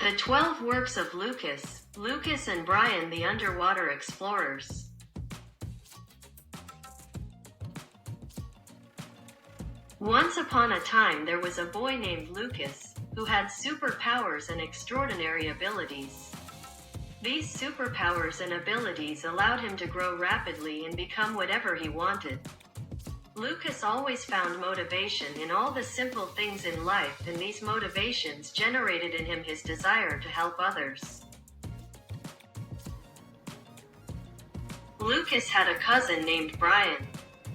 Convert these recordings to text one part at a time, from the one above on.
The 12 Works of Lucas and Brian the Underwater Explorers. Once upon a time there was a boy named Lucas, who had superpowers and extraordinary abilities. These superpowers and abilities allowed him to grow rapidly and become whatever he wanted. Lucas always found motivation in all the simple things in life, and these motivations generated in him his desire to help others. Lucas had a cousin named Brian.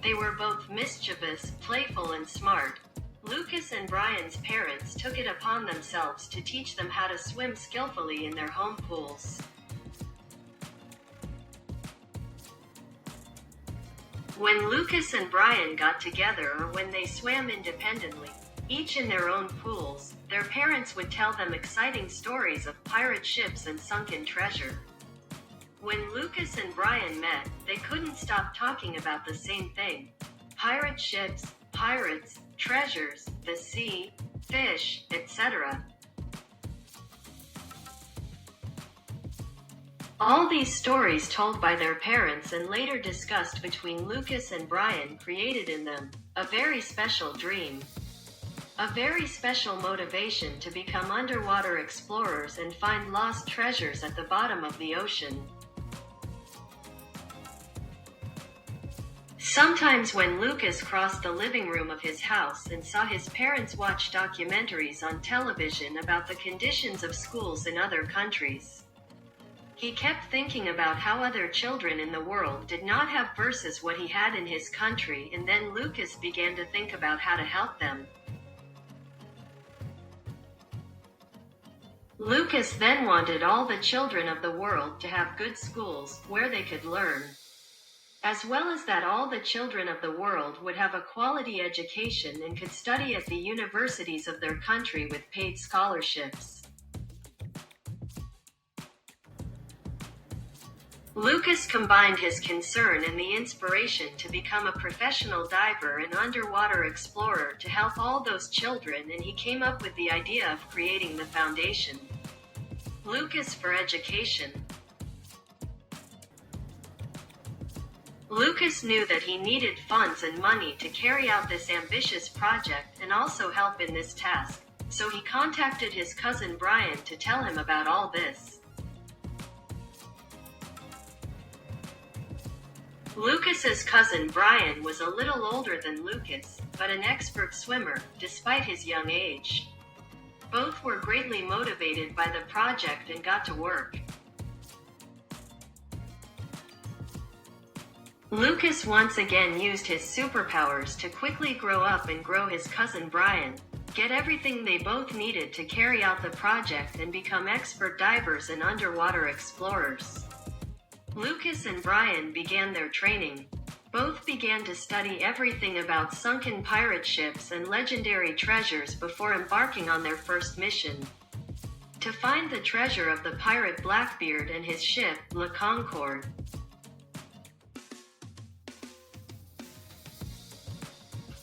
They were both mischievous, playful, and smart. Lucas and Brian's parents took it upon themselves to teach them how to swim skillfully in their home pools. When Lucas and Brian got together or when they swam independently, each in their own pools, their parents would tell them exciting stories of pirate ships and sunken treasure. When Lucas and Brian met, they couldn't stop talking about the same thing: pirate ships, pirates, treasures, the sea, fish, etc. All these stories told by their parents and later discussed between Lucas and Brian created in them a very special dream. A very special motivation to become underwater explorers and find lost treasures at the bottom of the ocean. Sometimes when Lucas crossed the living room of his house and saw his parents watch documentaries on television about the conditions of schools in other countries, he kept thinking about how other children in the world did not have versus what he had in his country, and then Lucas began to think about how to help them. Lucas then wanted all the children of the world to have good schools, where they could learn, as well as that all the children of the world would have a quality education and could study at the universities of their country with paid scholarships. Lucas combined his concern and the inspiration to become a professional diver and underwater explorer to help all those children, and he came up with the idea of creating the foundation, Lucas for Education. Lucas knew that he needed funds and money to carry out this ambitious project and also help in this task, so he contacted his cousin Brian to tell him about all this. Lucas's cousin Brian was a little older than Lucas, but an expert swimmer, despite his young age. Both were greatly motivated by the project and got to work. Lucas once again used his superpowers to quickly grow up and grow his cousin Brian, get everything they both needed to carry out the project and become expert divers and underwater explorers. Lucas and Brian began their training. Both began to study everything about sunken pirate ships and legendary treasures before embarking on their first mission, to find the treasure of the pirate Blackbeard and his ship, La Concorde.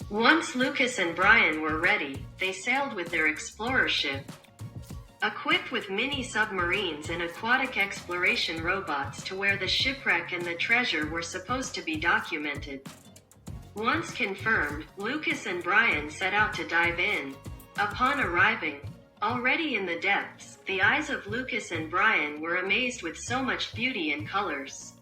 Once Lucas and Brian were ready, they sailed with their explorer ship, equipped with mini submarines and aquatic exploration robots, to where the shipwreck and the treasure were supposed to be documented. Once confirmed, Lucas and Brian set out to dive in. Upon arriving, already in the depths, the eyes of Lucas and Brian were amazed with so much beauty and colors.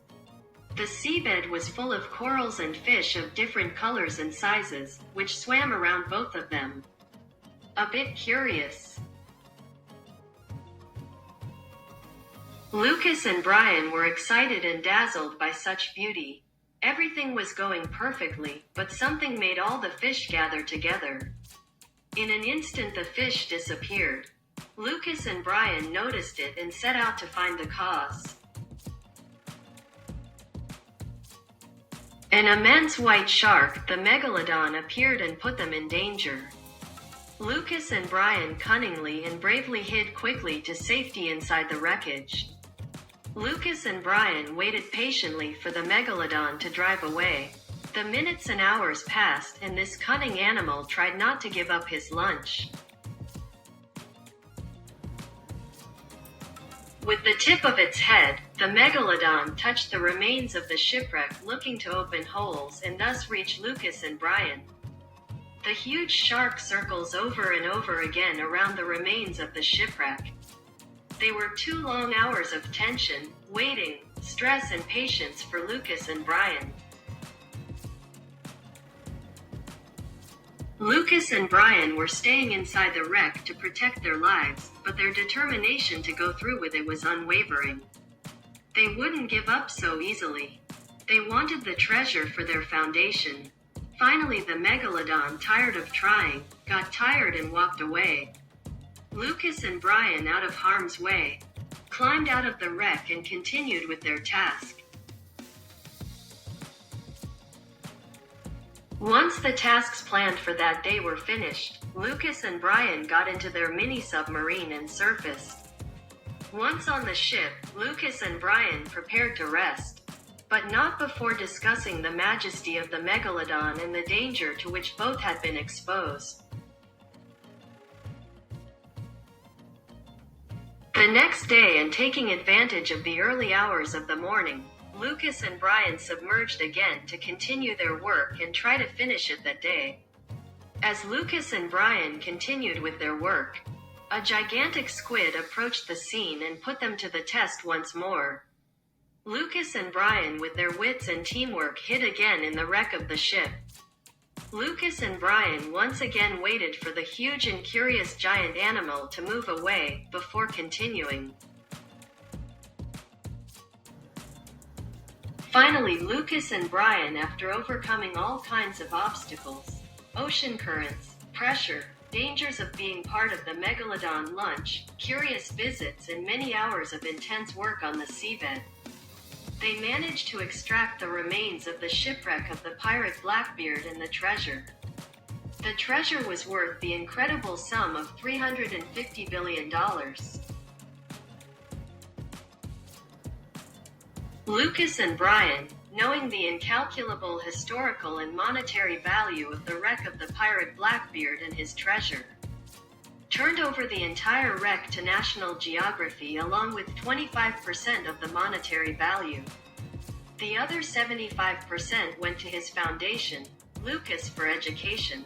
The seabed was full of corals and fish of different colors and sizes, which swam around both of them. A bit curious, Lucas and Brian were excited and dazzled by such beauty. Everything was going perfectly, but something made all the fish gather together. In an instant the fish disappeared. Lucas and Brian noticed it and set out to find the cause. An immense white shark, the megalodon, appeared and put them in danger. Lucas and Brian cunningly and bravely hid quickly to safety inside the wreckage. Lucas and Brian waited patiently for the megalodon to drive away. The minutes and hours passed, and this cunning animal tried not to give up his lunch. With the tip of its head, the megalodon touched the remains of the shipwreck, looking to open holes and thus reach Lucas and Brian. The huge shark circles over and over again around the remains of the shipwreck. They were 2 long hours of tension, waiting, stress and patience for Lucas and Brian. Lucas and Brian were staying inside the wreck to protect their lives, but their determination to go through with it was unwavering. They wouldn't give up so easily. They wanted the treasure for their foundation. Finally, the megalodon, tired of trying, got tired and walked away. Lucas and Brian, out of harm's way, climbed out of the wreck and continued with their task. Once the tasks planned for that day were finished, Lucas and Brian got into their mini-submarine and surfaced. Once on the ship, Lucas and Brian prepared to rest, but not before discussing the majesty of the megalodon and the danger to which both had been exposed. The next day, and taking advantage of the early hours of the morning, Lucas and Brian submerged again to continue their work and try to finish it that day. As Lucas and Brian continued with their work, a gigantic squid approached the scene and put them to the test once more. Lucas and Brian, with their wits and teamwork, hid again in the wreck of the ship. Lucas and Brian once again waited for the huge and curious giant animal to move away before continuing. Finally, Lucas and Brian, after overcoming all kinds of obstacles, ocean currents, pressure, dangers of being part of the megalodon lunch, curious visits, and many hours of intense work on the seabed, they managed to extract the remains of the shipwreck of the pirate Blackbeard and the treasure. The treasure was worth the incredible sum of $350 billion. Lucas and Brian, knowing the incalculable historical and monetary value of the wreck of the pirate Blackbeard and his treasure, turned over the entire wreck to National Geography along with 25% of the monetary value. The other 75% went to his foundation, Lucas for Education.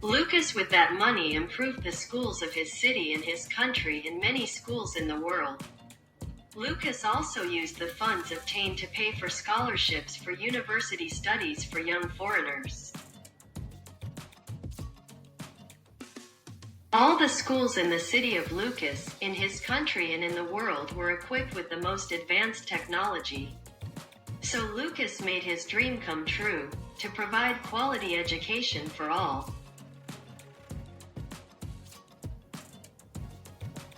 Lucas, with that money, improved the schools of his city and his country and many schools in the world. Lucas also used the funds obtained to pay for scholarships for university studies for young foreigners. All the schools in the city of Lucas, in his country and in the world, were equipped with the most advanced technology. So Lucas made his dream come true, to provide quality education for all.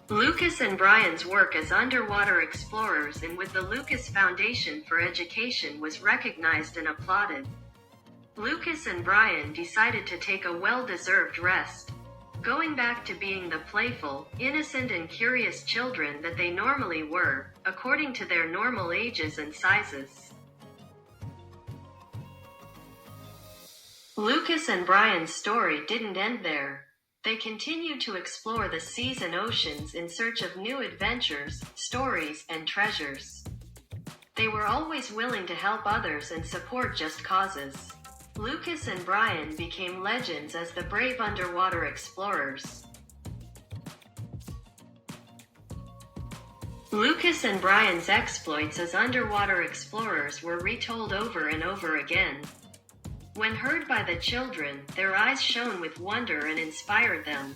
Lucas and Brian's work as underwater explorers and with the Lucas Foundation for Education was recognized and applauded. Lucas and Brian decided to take a well-deserved rest, going back to being the playful, innocent and curious children that they normally were, according to their normal ages and sizes. Lucas and Brian's story didn't end there. They continued to explore the seas and oceans in search of new adventures, stories, and treasures. They were always willing to help others and support just causes. Lucas and Brian became legends as the brave underwater explorers. Lucas and Brian's exploits as underwater explorers were retold over and over again. When heard by the children, their eyes shone with wonder and inspired them.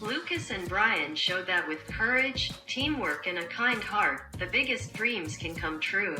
Lucas and Brian showed that with courage, teamwork, and a kind heart, the biggest dreams can come true.